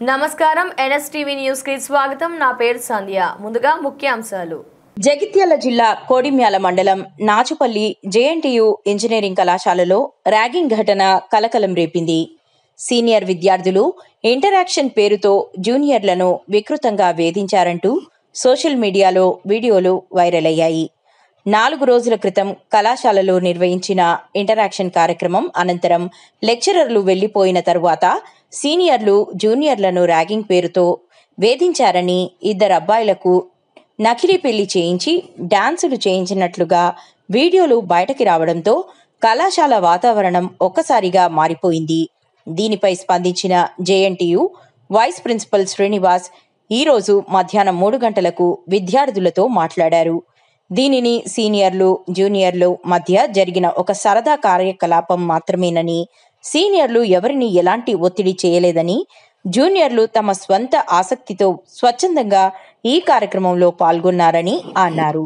నమస్కారం NSTV news కి స్వాగతం. నా పేరు సంధ్య. ముందుగా ముఖ్యాంశాలు. జగిత్యాల జిల్లా కోడిమ్యాల మండలం నాచుపల్లి జేఎన్టీయూ ఇంజనీరింగ్ కళాశాలలో ర్యాగింగ్ ఘటన కలకలం రేపింది. సీనియర్ విద్యార్థులు ఇంటరాక్షన్ పేరుతో జూనియర్లను వికృతంగా వేధించారంటూ సోషల్ మీడియాలో వీడియోలు వైరల్ అయ్యాయి. 4 రోజుల క్రితం కళాశాలలో నిర్వహించిన ఇంటరాక్షన్ కార్యక్రమం అనంతరం లెక్చరర్లు వెళ్లిపోయిన తరువాత సీనియర్లు జూనియర్లను ర్యాగింగ్ పేరుతో వేధించారని, 2 అబ్బాయిలకు నకిలీ పెళ్లి చేయించి డాన్సులు చేయించినట్లుగా వీడియోలు బయటకి రావడంతో కళాశాల వాతావరణం ఒక్కసారిగా మారిపోయింది. దీనిపై స్పందించిన జేఎన్టీయూ వైస్ ప్రిన్సిపల్ శ్రీనివాస్ ఈరోజు మధ్యాహ్నం 3 గంటలకు విద్యార్థులతో మాట్లాడారు. దీనిని సీనియర్లు జూనియర్లు మధ్య జరిగిన ఒక సరదా కార్యకలాపం మాత్రమేనని, సీనియర్లు ఎవరిని ఎలాంటి ఒత్తిడి చేయలేదని, జూనియర్లు తమ స్వంత ఆసక్తితో స్వచ్ఛందంగా ఈ కార్యక్రమంలో పాల్గొన్నారని అన్నారు.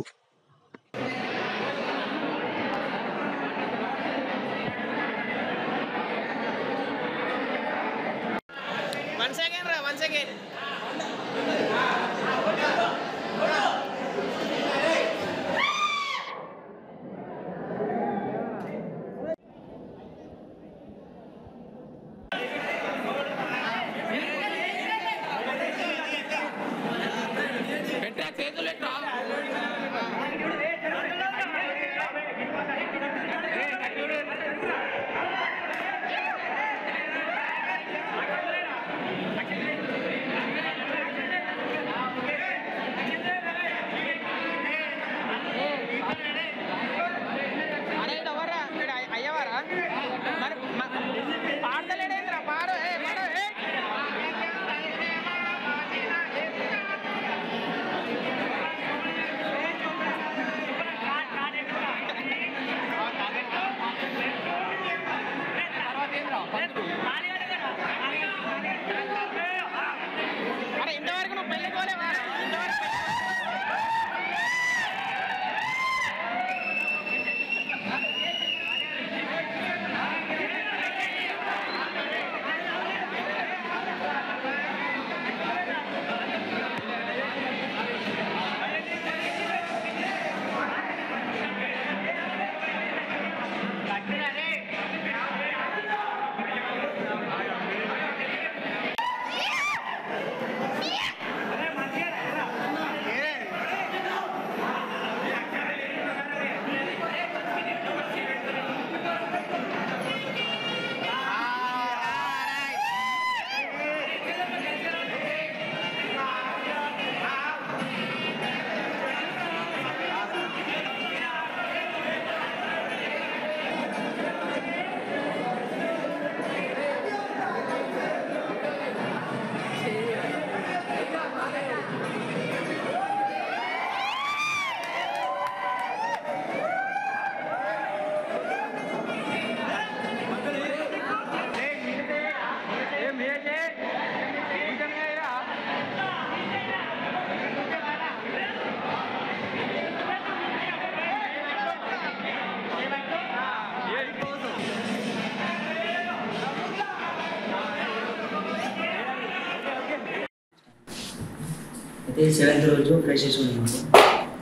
అయితే 7th రోజు ఫ్రెషర్స్ ఉంది మాకు.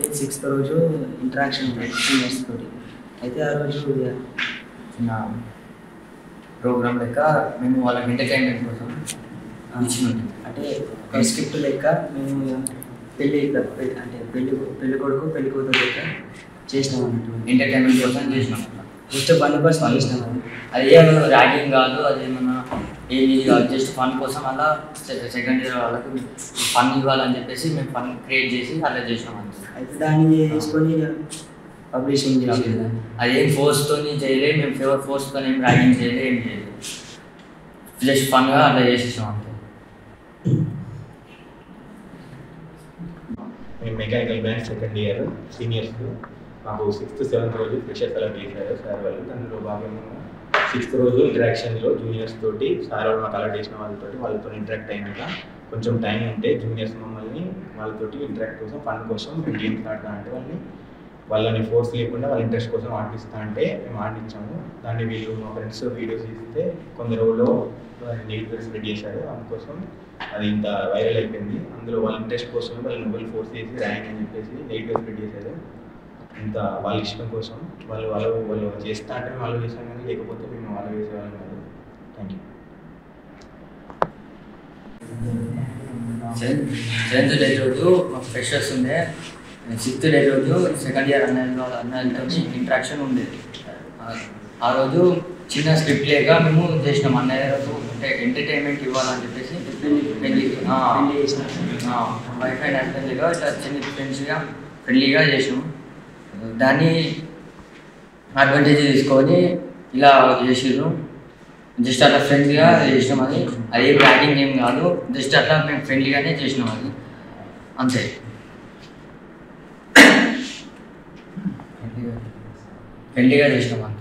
అయితే 6th రోజు ఇంటరాక్షన్ ఉంది సీనియర్స్ తోటి. అయితే ఆ రోజు చిన్న ప్రోగ్రామ్ లెక్క మేము వాళ్ళకి ఎంటర్టైన్మెంట్ కోసం ఇచ్చినట్టు, అంటే ఒక స్క్రిప్ట్ లెక్క మేము అంటే పెళ్లి కొడుకు పెళ్లి కూతురు లెక్క చేసినాం అన్నట్టు. ఎంటర్టైన్మెంట్ కోసం చేసినాం. జస్ట్ 1% చేసినాం. అది ఏమన్నా ర్యాగింగ్ కాదు, అదేమన్నా ఏది కాదు, జస్ట్ ఫన్ కోసం. అలా సెకండ్ ఇయర్ వాళ్ళకి ఫన్ ఇవ్వాలని చెప్పేసి మేము ఫన్ క్రియేట్ చేసి అలా చేసినాం అంతే. అయితే దాన్ని తీసుకొని పబ్లిషింగ్ చేయలేదు. అదేం ఫోర్స్తో చేయలేదు, మేము ఫోర్స్తో ఏం ర్యాగింగ్ చేయలేదు, ఏం చేయలేదు. జస్ట్ ఫన్గా అలా చేసేసాం అంతే. మేము mechanical branch second year seniors మాకు 6th 7th రోజు ఫ్రెషర్స్ అలా చేశారు సార్ వాళ్ళు. దానిలో భాగంగా 6th రోజు ఇంటరాక్షన్లో జూనియర్స్ తోటి సార్ వాళ్ళు మాకు అలర్ట్ చేసిన వాళ్ళతో ఇంటరాక్ట్ అయినాక కొంచెం టైం ఉంటే జూనియర్స్ మమ్మల్ని వాళ్ళతోటి ఇంటరాక్ట్ కోసం ఫన్ కోసం గేమ్స్ ఆడతా అంటే వాళ్ళని వాళ్ళని ఫోర్స్ లేకుండా వాళ్ళ ఇంట్రెస్ట్ కోసం ఆడిపిస్తా అంటే మేము ఆడించాము. దాన్ని వీళ్ళు మా ఫ్రెండ్స్ వీడియోస్ ఇస్తే కొందరులో నెగిటివ్ స్ప్రెడ్ చేశారు. అందుకోసం అది ఇంత వైరల్ అయిపోయింది. అందులో వాళ్ళ ఇంట్రెస్ట్ కోసం వాళ్ళు మొబైల్ ఫోర్స్ చేసి ర్యాంక్ అని చెప్పేసి నెగిటివ్ స్ప్రెడ్ చేశారు. ఇంత వాళ్ళ ఇష్టం కోసం వాళ్ళు చేస్తా అంటే మేము వాళ్ళు చేసాం, కానీ లేకపోతే మేము వాళ్ళు చేసేవాళ్ళం కాదు. Thank you. 7th డే రోజు మాకు ఫ్రెషర్స్ ఉండే, 6th డే రోజు సెకండ్ ఇయర్ అన్నయ్యలతో ఇంట్రాక్షన్ ఉండేది. ఆ రోజు చిన్న స్క్రిప్ట్ లేక మేము చేసినాం. అన్నయ్యలకు అంటే ఎంటర్టైన్మెంట్ ఇవ్వాలని చెప్పేసి వైఫ్ అండ్ హస్బెండ్గా ఇట్లా చిన్న ఫ్రెండ్లీగా చేసినాం. దాన్ని అడ్వాంటేజ్ తీసుకొని ఇలా చేసిర్రు. జస్ట్ అట్లా ఫ్రెండ్లీగా చేసినాం. అది బ్యాటింగ్ ఏం కాదు, జస్ట్ అట్లా మేము ఫ్రెండ్లీగానే చేసినాం. అది అంతే. ఫ్రెండ్లీగా చేసినాం.